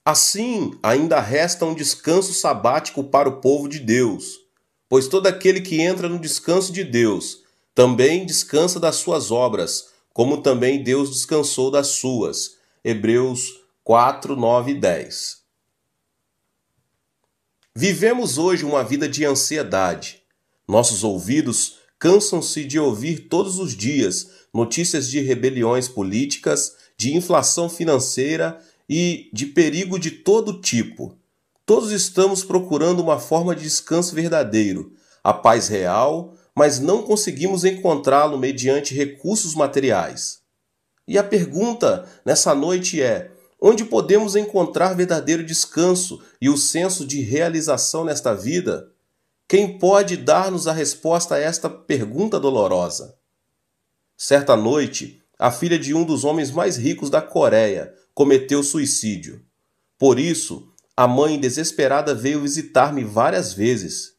Assim, ainda resta um descanso sabático para o povo de Deus, pois todo aquele que entra no descanso de Deus também descansa das suas obras, como também Deus descansou das suas. Hebreus 4, 9 e 10. Vivemos hoje uma vida de ansiedade. Nossos ouvidos cansam-se de ouvir todos os dias notícias de rebeliões políticas, de inflação financeira e de perigo de todo tipo. Todos estamos procurando uma forma de descanso verdadeiro, a paz real, mas não conseguimos encontrá-lo mediante recursos materiais. E a pergunta nessa noite é: onde podemos encontrar verdadeiro descanso e o senso de realização nesta vida? Quem pode dar-nos a resposta a esta pergunta dolorosa? Certa noite, a filha de um dos homens mais ricos da Coreia cometeu suicídio. Por isso, a mãe desesperada veio visitar-me várias vezes.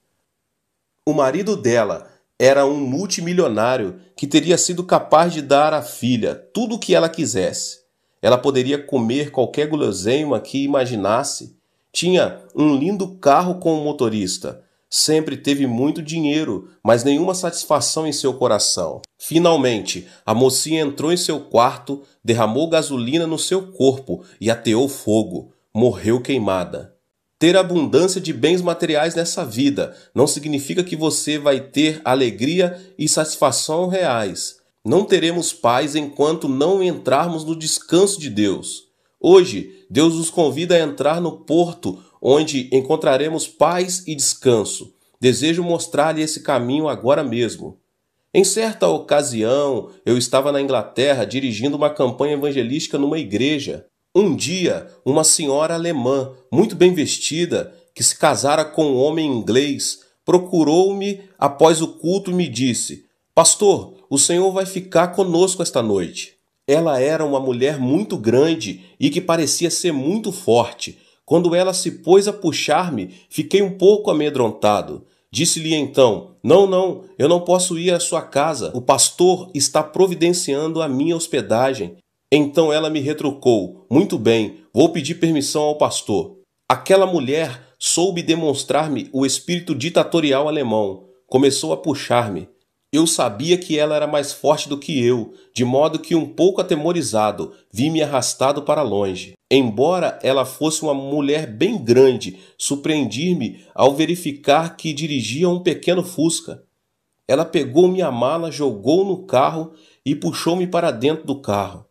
O marido dela era um multimilionário que teria sido capaz de dar à filha tudo o que ela quisesse. Ela poderia comer qualquer guloseima que imaginasse. Tinha um lindo carro com um motorista. Sempre teve muito dinheiro, mas nenhuma satisfação em seu coração. Finalmente, a mocinha entrou em seu quarto, derramou gasolina no seu corpo e ateou fogo. Morreu queimada. Ter abundância de bens materiais nessa vida não significa que você vai ter alegria e satisfação reais. Não teremos paz enquanto não entrarmos no descanso de Deus. Hoje, Deus nos convida a entrar no porto onde encontraremos paz e descanso. Desejo mostrar-lhe esse caminho agora mesmo. Em certa ocasião, eu estava na Inglaterra dirigindo uma campanha evangelística numa igreja. Um dia, uma senhora alemã, muito bem vestida, que se casara com um homem inglês, procurou-me após o culto e me disse: "Pastor, o senhor vai ficar conosco esta noite." Ela era uma mulher muito grande e que parecia ser muito forte. Quando ela se pôs a puxar-me, fiquei um pouco amedrontado. Disse-lhe então: Não, eu não posso ir à sua casa. O pastor está providenciando a minha hospedagem." Então ela me retrucou: "Muito bem, vou pedir permissão ao pastor." Aquela mulher soube demonstrar-me o espírito ditatorial alemão. Começou a puxar-me. Eu sabia que ela era mais forte do que eu, de modo que, um pouco atemorizado, vi-me arrastado para longe. Embora ela fosse uma mulher bem grande, surpreendi-me ao verificar que dirigia um pequeno Fusca. Ela pegou minha mala, jogou no carro e puxou-me para dentro do carro.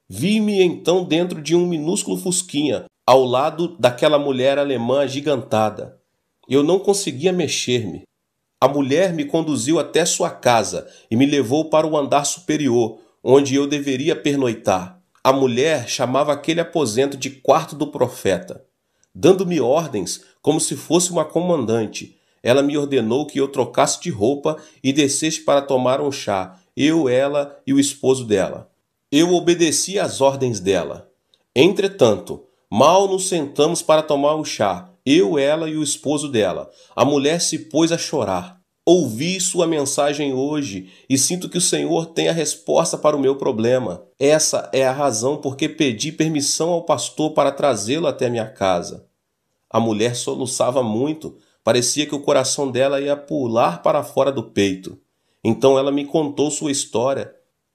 Vi-me então dentro de um minúsculo fusquinha, ao lado daquela mulher alemã agigantada. Eu não conseguia mexer-me. A mulher me conduziu até sua casa e me levou para o andar superior, onde eu deveria pernoitar. A mulher chamava aquele aposento de quarto do profeta. Dando-me ordens como se fosse uma comandante, ela me ordenou que eu trocasse de roupa e descesse para tomar um chá, eu, ela e o esposo dela. Eu obedeci às ordens dela. Entretanto, mal nos sentamos para tomar o chá, eu, ela e o esposo dela, a mulher se pôs a chorar. Ouvi sua mensagem hoje e sinto que o Senhor tem a resposta para o meu problema. Essa é a razão por que pedi permissão ao pastor para trazê-lo até minha casa. A mulher soluçava muito, parecia que o coração dela ia pular para fora do peito. Então ela me contou sua história.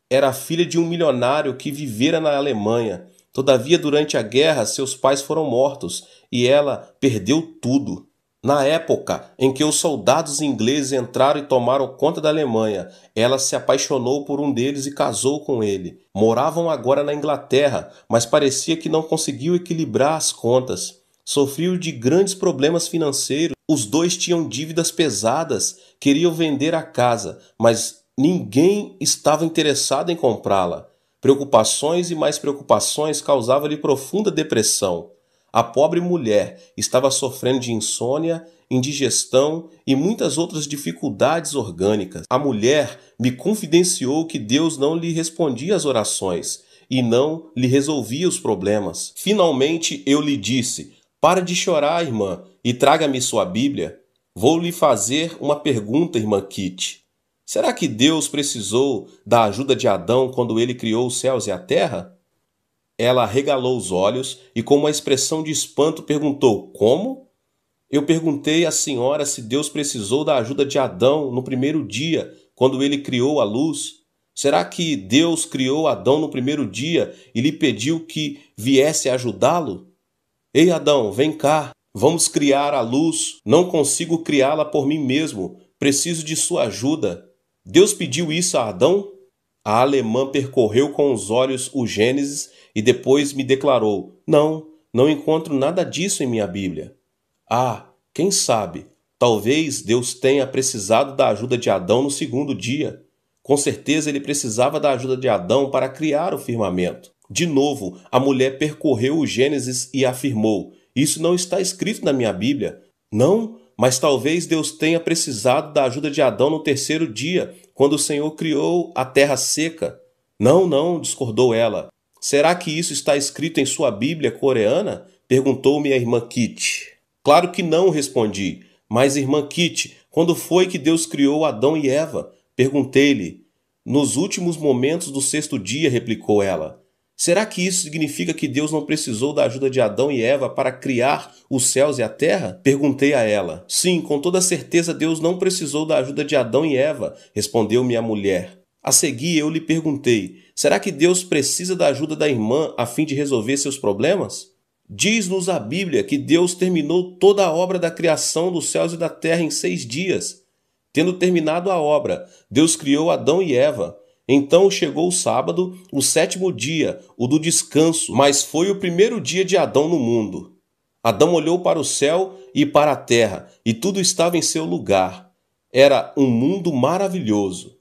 Era filha de um milionário que vivera na Alemanha. Todavia, durante a guerra, seus pais foram mortos e ela perdeu tudo. Na época em que os soldados ingleses entraram e tomaram conta da Alemanha, ela se apaixonou por um deles e casou com ele. Moravam agora na Inglaterra, mas parecia que não conseguiu equilibrar as contas. Sofriam de grandes problemas financeiros. Os dois tinham dívidas pesadas, queriam vender a casa, mas ninguém estava interessado em comprá-la. Preocupações e mais preocupações causavam-lhe profunda depressão. A pobre mulher estava sofrendo de insônia, indigestão e muitas outras dificuldades orgânicas. A mulher me confidenciou que Deus não lhe respondia às orações e não lhe resolvia os problemas. Finalmente eu lhe disse: "Para de chorar, irmã, e traga-me sua Bíblia. Vou lhe fazer uma pergunta, irmã Kitty. Será que Deus precisou da ajuda de Adão quando ele criou os céus e a terra?" Ela arregalou os olhos e, com uma expressão de espanto, perguntou: Como? Eu perguntei à senhora se Deus precisou da ajuda de Adão no primeiro dia, quando ele criou a luz. Será que Deus criou Adão no primeiro dia e lhe pediu que viesse ajudá-lo? Ei, Adão, vem cá. Vamos criar a luz. Não consigo criá-la por mim mesmo. Preciso de sua ajuda. Deus pediu isso a Adão? A alemã percorreu com os olhos o Gênesis e depois me declarou: não encontro nada disso em minha Bíblia. Ah, quem sabe? Talvez Deus tenha precisado da ajuda de Adão no segundo dia. Com certeza ele precisava da ajuda de Adão para criar o firmamento. De novo, a mulher percorreu o Gênesis e afirmou: Isso não está escrito na minha Bíblia. Não, mas talvez Deus tenha precisado da ajuda de Adão no terceiro dia, quando o Senhor criou a terra seca. Não, discordou ela. Será que isso está escrito em sua Bíblia coreana? Perguntou-me a irmã Kitty. Claro que não, respondi. Mas, irmã Kitty, quando foi que Deus criou Adão e Eva? Perguntei-lhe. Nos últimos momentos do sexto dia, replicou ela. Será que isso significa que Deus não precisou da ajuda de Adão e Eva para criar os céus e a terra? Perguntei a ela. Sim, com toda certeza Deus não precisou da ajuda de Adão e Eva, respondeu-me a mulher. A seguir eu lhe perguntei, será que Deus precisa da ajuda da irmã a fim de resolver seus problemas? Diz-nos a Bíblia que Deus terminou toda a obra da criação dos céus e da terra em 6 dias. Tendo terminado a obra, Deus criou Adão e Eva. Então chegou o sábado, o 7º dia, o do descanso, mas foi o primeiro dia de Adão no mundo. Adão olhou para o céu e para a terra, e tudo estava em seu lugar. Era um mundo maravilhoso.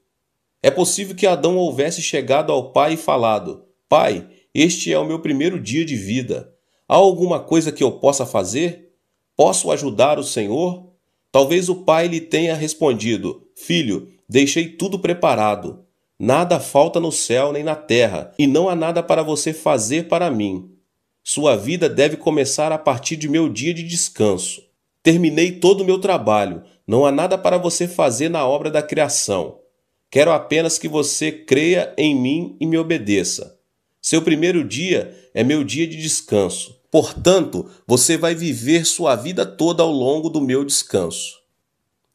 É possível que Adão houvesse chegado ao pai e falado: Pai, este é o meu primeiro dia de vida. Há alguma coisa que eu possa fazer? Posso ajudar o Senhor? Talvez o pai lhe tenha respondido: Filho, deixei tudo preparado. Nada falta no céu nem na terra, e não há nada para você fazer para mim. Sua vida deve começar a partir de meu dia de descanso. Terminei todo o meu trabalho, não há nada para você fazer na obra da criação. Quero apenas que você creia em mim e me obedeça. Seu primeiro dia é meu dia de descanso. Portanto, você vai viver sua vida toda ao longo do meu descanso.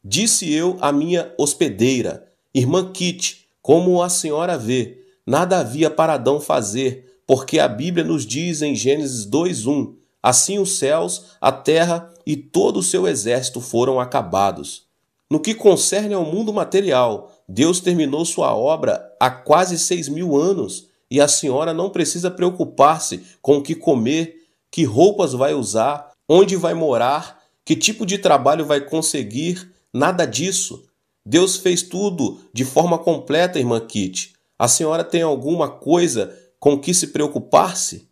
Disse eu à minha hospedeira: Irmã Kitty, como a senhora vê, nada havia para Adão fazer, porque a Bíblia nos diz em Gênesis 2:1, assim os céus, a terra e todo o seu exército foram acabados. No que concerne ao mundo material, Deus terminou sua obra há quase 6.000 anos e a senhora não precisa preocupar-se com o que comer, que roupas vai usar, onde vai morar, que tipo de trabalho vai conseguir, nada disso. Deus fez tudo de forma completa, irmã Kitty. A senhora tem alguma coisa com que se preocupar-se?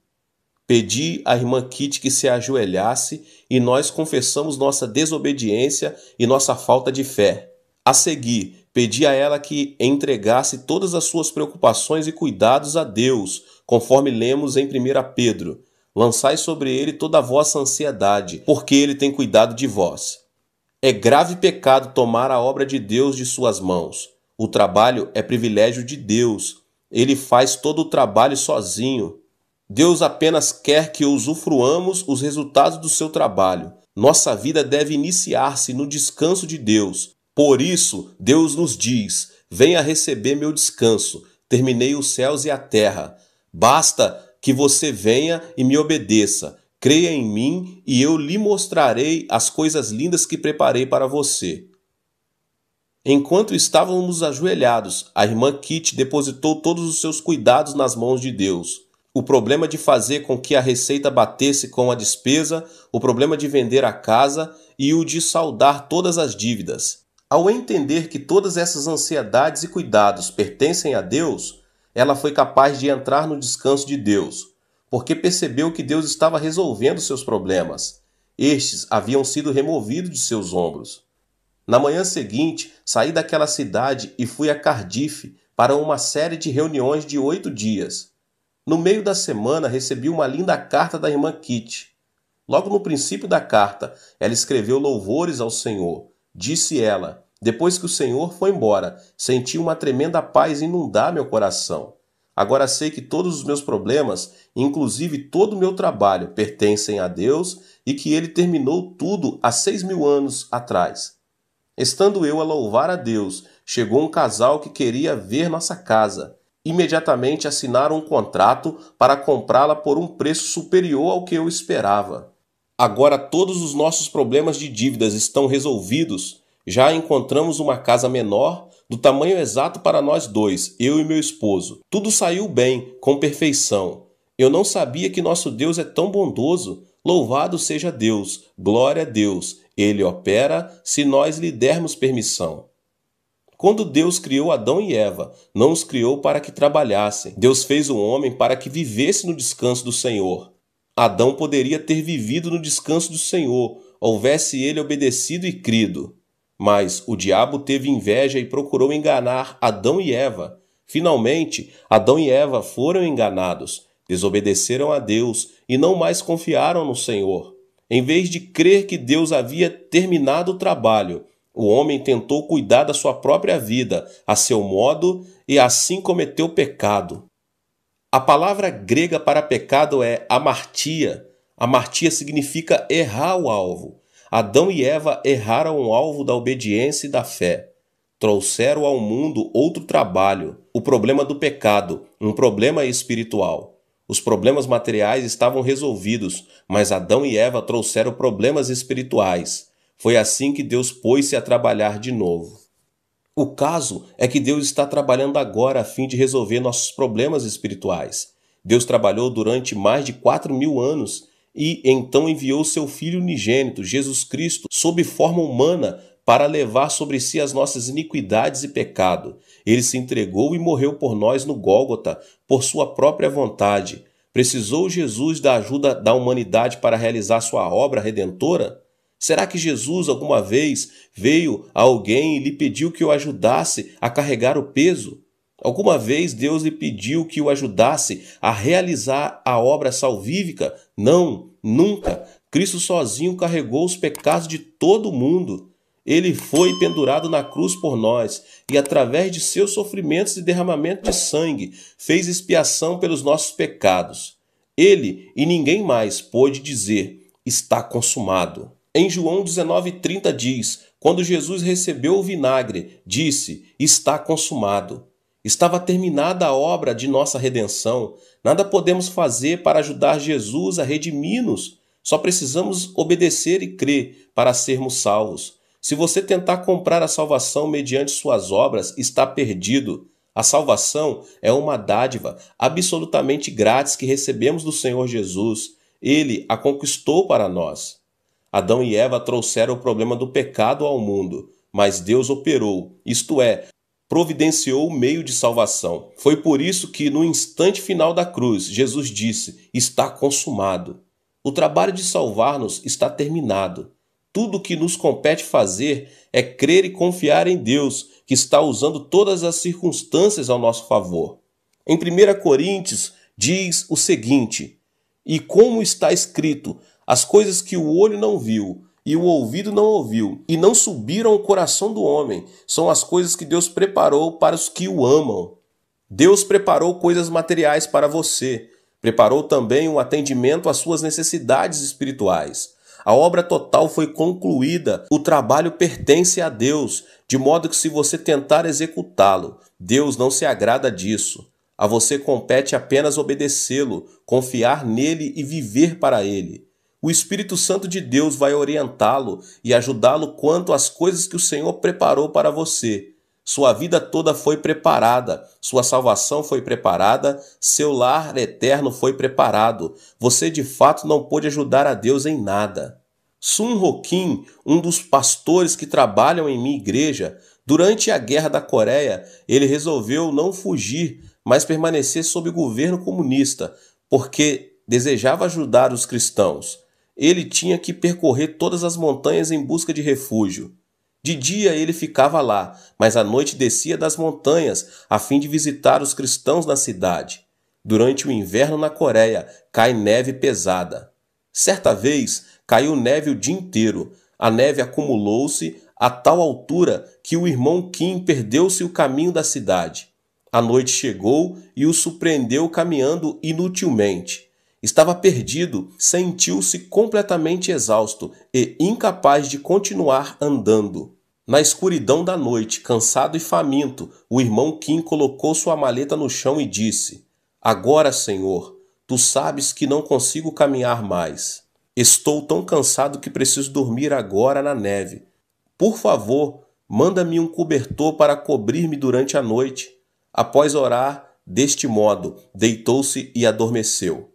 Pedi à irmã Kitty que se ajoelhasse e nós confessamos nossa desobediência e nossa falta de fé. A seguir, pedi a ela que entregasse todas as suas preocupações e cuidados a Deus, conforme lemos em 1 Pedro. Lançai sobre ele toda a vossa ansiedade, porque ele tem cuidado de vós. É grave pecado tomar a obra de Deus de suas mãos. O trabalho é privilégio de Deus. Ele faz todo o trabalho sozinho. Deus apenas quer que usufruamos os resultados do seu trabalho. Nossa vida deve iniciar-se no descanso de Deus. Por isso, Deus nos diz: venha receber meu descanso. Terminei os céus e a terra. Basta que você venha e me obedeça. Creia em mim e eu lhe mostrarei as coisas lindas que preparei para você. Enquanto estávamos ajoelhados, a irmã Kitty depositou todos os seus cuidados nas mãos de Deus. O problema de fazer com que a receita batesse com a despesa, o problema de vender a casa e o de saldar todas as dívidas. Ao entender que todas essas ansiedades e cuidados pertencem a Deus, ela foi capaz de entrar no descanso de Deus, porque percebeu que Deus estava resolvendo seus problemas. Estes haviam sido removidos de seus ombros. Na manhã seguinte, saí daquela cidade e fui a Cardiff para uma série de reuniões de 8 dias. No meio da semana, recebi uma linda carta da irmã Kitty. Logo no princípio da carta, ela escreveu louvores ao Senhor. Disse ela: depois que o Senhor foi embora, senti uma tremenda paz inundar meu coração. Agora sei que todos os meus problemas, inclusive todo o meu trabalho, pertencem a Deus e que Ele terminou tudo há 6.000 anos atrás. Estando eu a louvar a Deus, chegou um casal que queria ver nossa casa. Imediatamente assinaram um contrato para comprá-la por um preço superior ao que eu esperava. Agora todos os nossos problemas de dívidas estão resolvidos. Já encontramos uma casa menor, do tamanho exato para nós dois, eu e meu esposo. Tudo saiu bem, com perfeição. Eu não sabia que nosso Deus é tão bondoso. Louvado seja Deus, glória a Deus. Ele opera se nós lhe dermos permissão. Quando Deus criou Adão e Eva, não os criou para que trabalhassem. Deus fez o homem para que vivesse no descanso do Senhor. Adão poderia ter vivido no descanso do Senhor, houvesse ele obedecido e crido. Mas o diabo teve inveja e procurou enganar Adão e Eva. Finalmente, Adão e Eva foram enganados, desobedeceram a Deus e não mais confiaram no Senhor. Em vez de crer que Deus havia terminado o trabalho, o homem tentou cuidar da sua própria vida, a seu modo, e assim cometeu pecado. A palavra grega para pecado é amartia. Amartia significa errar o alvo. Adão e Eva erraram o alvo da obediência e da fé. Trouxeram ao mundo outro trabalho, o problema do pecado, um problema espiritual. Os problemas materiais estavam resolvidos, mas Adão e Eva trouxeram problemas espirituais. Foi assim que Deus pôs-se a trabalhar de novo. O caso é que Deus está trabalhando agora a fim de resolver nossos problemas espirituais. Deus trabalhou durante mais de 4.000 anos e então enviou seu Filho unigênito, Jesus Cristo, sob forma humana, para levar sobre si as nossas iniquidades e pecado. Ele se entregou e morreu por nós no Gólgota, por sua própria vontade. Precisou Jesus da ajuda da humanidade para realizar sua obra redentora? Será que Jesus alguma vez veio a alguém e lhe pediu que o ajudasse a carregar o peso? Alguma vez Deus lhe pediu que o ajudasse a realizar a obra salvífica? Não, nunca. Cristo sozinho carregou os pecados de todo mundo. Ele foi pendurado na cruz por nós e, através de seus sofrimentos e derramamento de sangue, fez expiação pelos nossos pecados. Ele e ninguém mais pôde dizer, está consumado. Em João 19,30 diz, quando Jesus recebeu o vinagre, disse, está consumado. Estava terminada a obra de nossa redenção. Nada podemos fazer para ajudar Jesus a redimir-nos. Só precisamos obedecer e crer para sermos salvos. Se você tentar comprar a salvação mediante suas obras, está perdido. A salvação é uma dádiva absolutamente grátis que recebemos do Senhor Jesus. Ele a conquistou para nós. Adão e Eva trouxeram o problema do pecado ao mundo, mas Deus operou, isto é, providenciou o meio de salvação. Foi por isso que, no instante final da cruz, Jesus disse, está consumado. O trabalho de salvar-nos está terminado. Tudo o que nos compete fazer é crer e confiar em Deus, que está usando todas as circunstâncias ao nosso favor. Em 1 Coríntios diz o seguinte, e como está escrito, as coisas que o olho não viu e o ouvido não ouviu e não subiram ao coração do homem são as coisas que Deus preparou para os que o amam. Deus preparou coisas materiais para você, preparou também um atendimento às suas necessidades espirituais. A obra total foi concluída, o trabalho pertence a Deus, de modo que se você tentar executá-lo, Deus não se agrada disso. A você compete apenas obedecê-lo, confiar nele e viver para ele. O Espírito Santo de Deus vai orientá-lo e ajudá-lo quanto às coisas que o Senhor preparou para você. Sua vida toda foi preparada, sua salvação foi preparada, seu lar eterno foi preparado. Você de fato não pôde ajudar a Deus em nada. Sun Ho Kim, um dos pastores que trabalham em minha igreja, durante a Guerra da Coreia, ele resolveu não fugir, mas permanecer sob o governo comunista, porque desejava ajudar os cristãos. Ele tinha que percorrer todas as montanhas em busca de refúgio. De dia ele ficava lá, mas à noite descia das montanhas a fim de visitar os cristãos na cidade. Durante o inverno na Coreia, cai neve pesada. Certa vez, caiu neve o dia inteiro. A neve acumulou-se a tal altura que o irmão Kim perdeu-se o caminho da cidade. A noite chegou e o surpreendeu caminhando inutilmente. Estava perdido, sentiu-se completamente exausto e incapaz de continuar andando. Na escuridão da noite, cansado e faminto, o irmão Kim colocou sua maleta no chão e disse: "Agora, Senhor, tu sabes que não consigo caminhar mais. Estou tão cansado que preciso dormir agora na neve. Por favor, manda-me um cobertor para cobrir-me durante a noite." Após orar deste modo, deitou-se e adormeceu.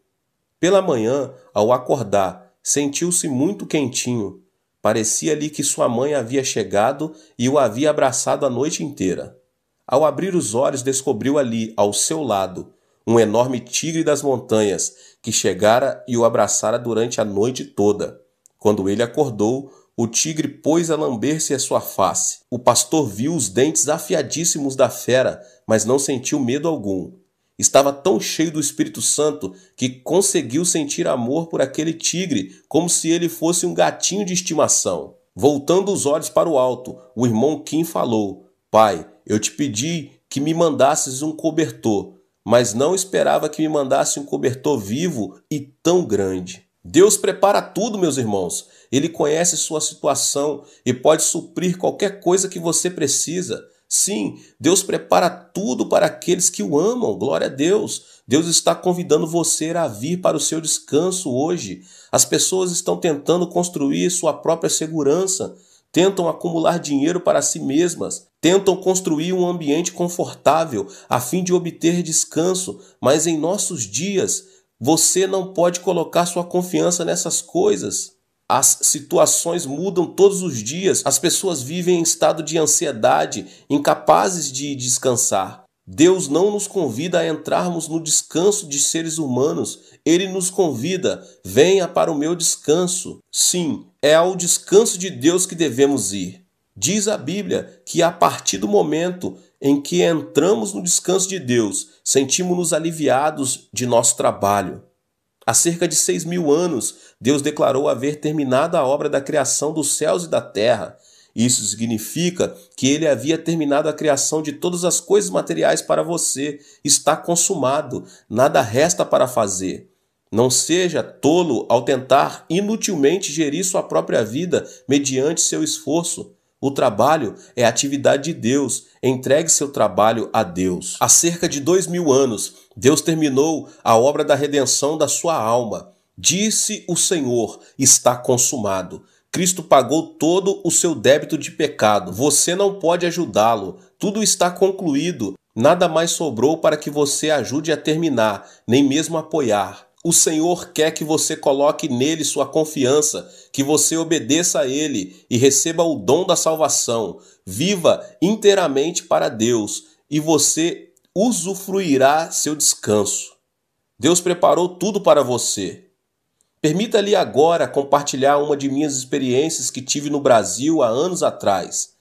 Pela manhã, ao acordar, sentiu-se muito quentinho. Parecia-lhe que sua mãe havia chegado e o havia abraçado a noite inteira. Ao abrir os olhos, descobriu ali, ao seu lado, um enorme tigre das montanhas que chegara e o abraçara durante a noite toda. Quando ele acordou, o tigre pôs a lamber-se a sua face. O pastor viu os dentes afiadíssimos da fera, mas não sentiu medo algum. Estava tão cheio do Espírito Santo que conseguiu sentir amor por aquele tigre, como se ele fosse um gatinho de estimação. Voltando os olhos para o alto, o irmão Kim falou: "Pai, eu te pedi que me mandasses um cobertor, mas não esperava que me mandasse um cobertor vivo e tão grande." Deus prepara tudo, meus irmãos. Ele conhece sua situação e pode suprir qualquer coisa que você precisa. Sim, Deus prepara tudo para aqueles que o amam. Glória a Deus. Deus está convidando você a vir para o seu descanso hoje. As pessoas estão tentando construir sua própria segurança, tentam acumular dinheiro para si mesmas, tentam construir um ambiente confortável a fim de obter descanso, mas em nossos dias você não pode colocar sua confiança nessas coisas. As situações mudam todos os dias, as pessoas vivem em estado de ansiedade, incapazes de descansar. Deus não nos convida a entrarmos no descanso de seres humanos, Ele nos convida: venha para o meu descanso. Sim, é ao descanso de Deus que devemos ir. Diz a Bíblia que a partir do momento em que entramos no descanso de Deus, sentimos-nos aliviados de nosso trabalho. Há cerca de 6.000 anos, Deus declarou haver terminado a obra da criação dos céus e da terra. Isso significa que Ele havia terminado a criação de todas as coisas materiais para você. Está consumado, nada resta para fazer. Não seja tolo ao tentar inutilmente gerir sua própria vida mediante seu esforço. O trabalho é a atividade de Deus. Entregue seu trabalho a Deus. Há cerca de 2.000 anos, Deus terminou a obra da redenção da sua alma. Disse o Senhor: está consumado. Cristo pagou todo o seu débito de pecado. Você não pode ajudá-lo. Tudo está concluído. Nada mais sobrou para que você ajude a terminar, nem mesmo apoiar. O Senhor quer que você coloque nele sua confiança, que você obedeça a Ele e receba o dom da salvação. Viva inteiramente para Deus e você usufruirá seu descanso. Deus preparou tudo para você. Permita-lhe agora compartilhar uma de minhas experiências que tive no Brasil há anos atrás.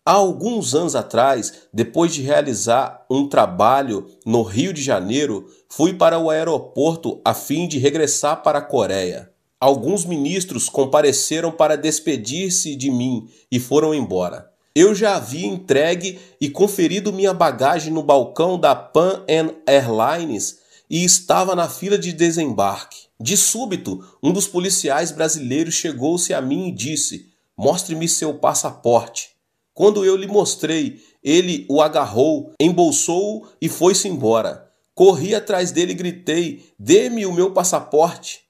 Há alguns anos atrás, depois de realizar um trabalho no Rio de Janeiro, fui para o aeroporto a fim de regressar para a Coreia. Alguns ministros compareceram para despedir-se de mim e foram embora. Eu já havia entregue e conferido minha bagagem no balcão da Pan Am Airlines e estava na fila de desembarque. De súbito, um dos policiais brasileiros chegou-se a mim e disse: "Mostre-me seu passaporte." Quando eu lhe mostrei, ele o agarrou, embolsou-o e foi-se embora. Corri atrás dele e gritei: "Dê-me o meu passaporte."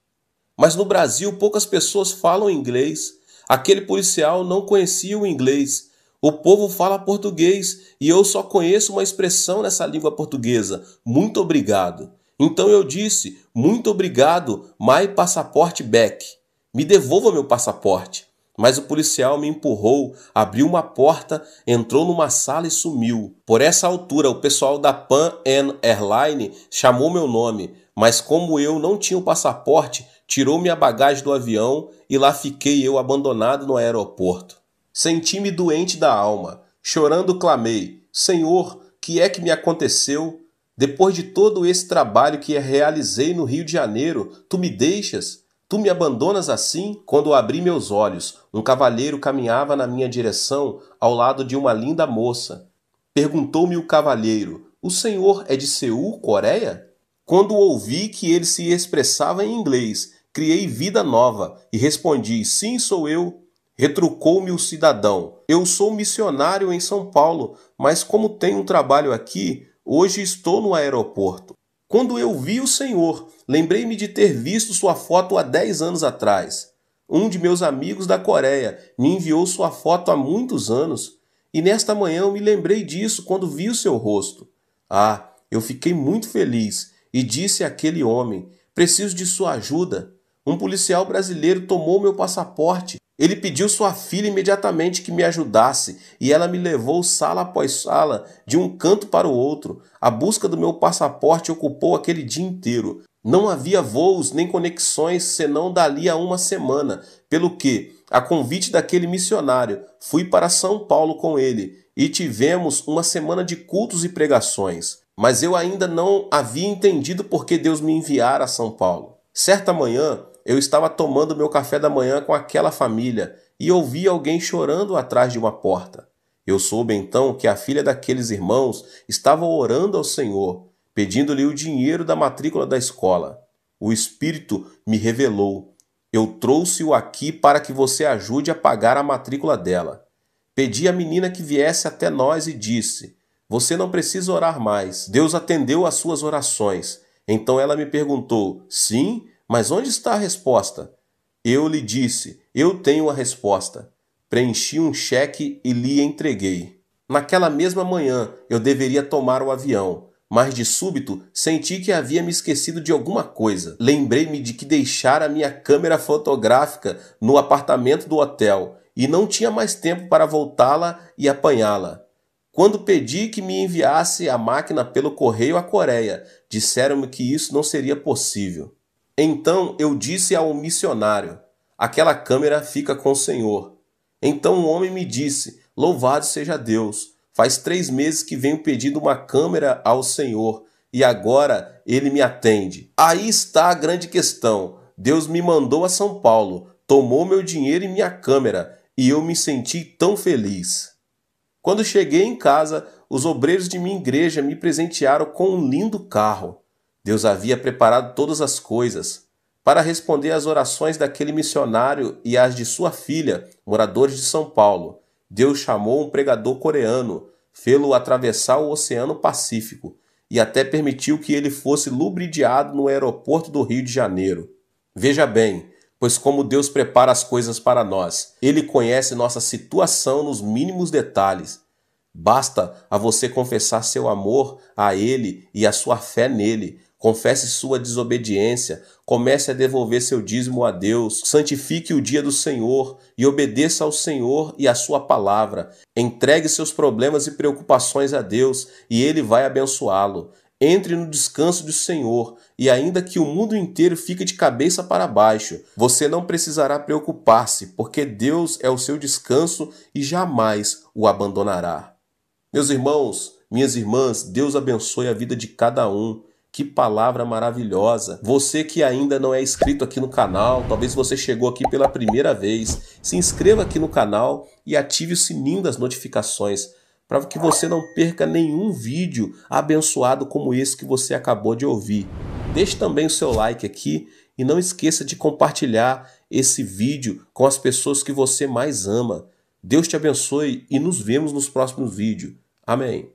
Mas no Brasil poucas pessoas falam inglês. Aquele policial não conhecia o inglês. O povo fala português e eu só conheço uma expressão nessa língua portuguesa: muito obrigado. Então eu disse: "Muito obrigado, my passport back." Me devolva meu passaporte. Mas o policial me empurrou, abriu uma porta, entrou numa sala e sumiu. Por essa altura, o pessoal da Pan Am Airline chamou meu nome, mas como eu não tinha o passaporte, tirou minha bagagem do avião e lá fiquei eu abandonado no aeroporto. Senti-me doente da alma. Chorando clamei: "Senhor, que é que me aconteceu? Depois de todo esse trabalho que realizei no Rio de Janeiro, tu me deixas? Tu me abandonas assim?" Quando abri meus olhos, um cavalheiro caminhava na minha direção ao lado de uma linda moça. Perguntou-me o cavalheiro: o senhor é de Seul, Coreia? Quando ouvi que ele se expressava em inglês, criei vida nova e respondi: sim, sou eu. Retrucou-me o cidadão: eu sou missionário em São Paulo, mas como tenho um trabalho aqui, hoje estou no aeroporto. Quando eu vi o senhor, lembrei-me de ter visto sua foto há 10 anos atrás. Um de meus amigos da Coreia me enviou sua foto há muitos anos, e nesta manhã eu me lembrei disso quando vi o seu rosto. Ah, eu fiquei muito feliz e disse àquele homem: preciso de sua ajuda. Um policial brasileiro tomou meu passaporte. Ele pediu sua filha imediatamente que me ajudasse e ela me levou sala após sala, de um canto para o outro. A busca do meu passaporte ocupou aquele dia inteiro. Não havia voos nem conexões senão dali a uma semana, pelo que, a convite daquele missionário, fui para São Paulo com ele e tivemos uma semana de cultos e pregações. Mas eu ainda não havia entendido por que Deus me enviara a São Paulo. Certa manhã, eu estava tomando meu café da manhã com aquela família e ouvi alguém chorando atrás de uma porta. Eu soube então que a filha daqueles irmãos estava orando ao Senhor, pedindo-lhe o dinheiro da matrícula da escola. O Espírito me revelou: eu trouxe-o aqui para que você ajude a pagar a matrícula dela. Pedi à menina que viesse até nós e disse: você não precisa orar mais. Deus atendeu às suas orações. Então ela me perguntou: sim, mas onde está a resposta? Eu lhe disse: eu tenho a resposta. Preenchi um cheque e lhe entreguei. Naquela mesma manhã eu deveria tomar o avião, mas de súbito senti que havia me esquecido de alguma coisa. Lembrei-me de que deixara minha câmera fotográfica no apartamento do hotel e não tinha mais tempo para voltá-la e apanhá-la. Quando pedi que me enviasse a máquina pelo correio à Coreia, disseram-me que isso não seria possível. Então eu disse ao missionário: aquela câmera fica com o senhor. Então o homem me disse: louvado seja Deus, faz 3 meses que venho pedindo uma câmera ao senhor e agora ele me atende. Aí está a grande questão. Deus me mandou a São Paulo, tomou meu dinheiro e minha câmera e eu me senti tão feliz. Quando cheguei em casa, os obreiros de minha igreja me presentearam com um lindo carro. Deus havia preparado todas as coisas. Para responder às orações daquele missionário e às de sua filha, moradores de São Paulo, Deus chamou um pregador coreano, fê-lo atravessar o Oceano Pacífico e até permitiu que ele fosse lubridiado no aeroporto do Rio de Janeiro. Veja bem, pois como Deus prepara as coisas para nós, Ele conhece nossa situação nos mínimos detalhes. Basta a você confessar seu amor a Ele e a sua fé nele. Confesse sua desobediência, comece a devolver seu dízimo a Deus, santifique o dia do Senhor e obedeça ao Senhor e à sua palavra. Entregue seus problemas e preocupações a Deus e Ele vai abençoá-lo. Entre no descanso do Senhor e ainda que o mundo inteiro fique de cabeça para baixo, você não precisará preocupar-se, porque Deus é o seu descanso e jamais o abandonará. Meus irmãos, minhas irmãs, Deus abençoe a vida de cada um. Que palavra maravilhosa! Você que ainda não é inscrito aqui no canal, talvez você chegou aqui pela primeira vez, se inscreva aqui no canal e ative o sininho das notificações para que você não perca nenhum vídeo abençoado como esse que você acabou de ouvir. Deixe também o seu like aqui e não esqueça de compartilhar esse vídeo com as pessoas que você mais ama. Deus te abençoe e nos vemos nos próximos vídeos. Amém.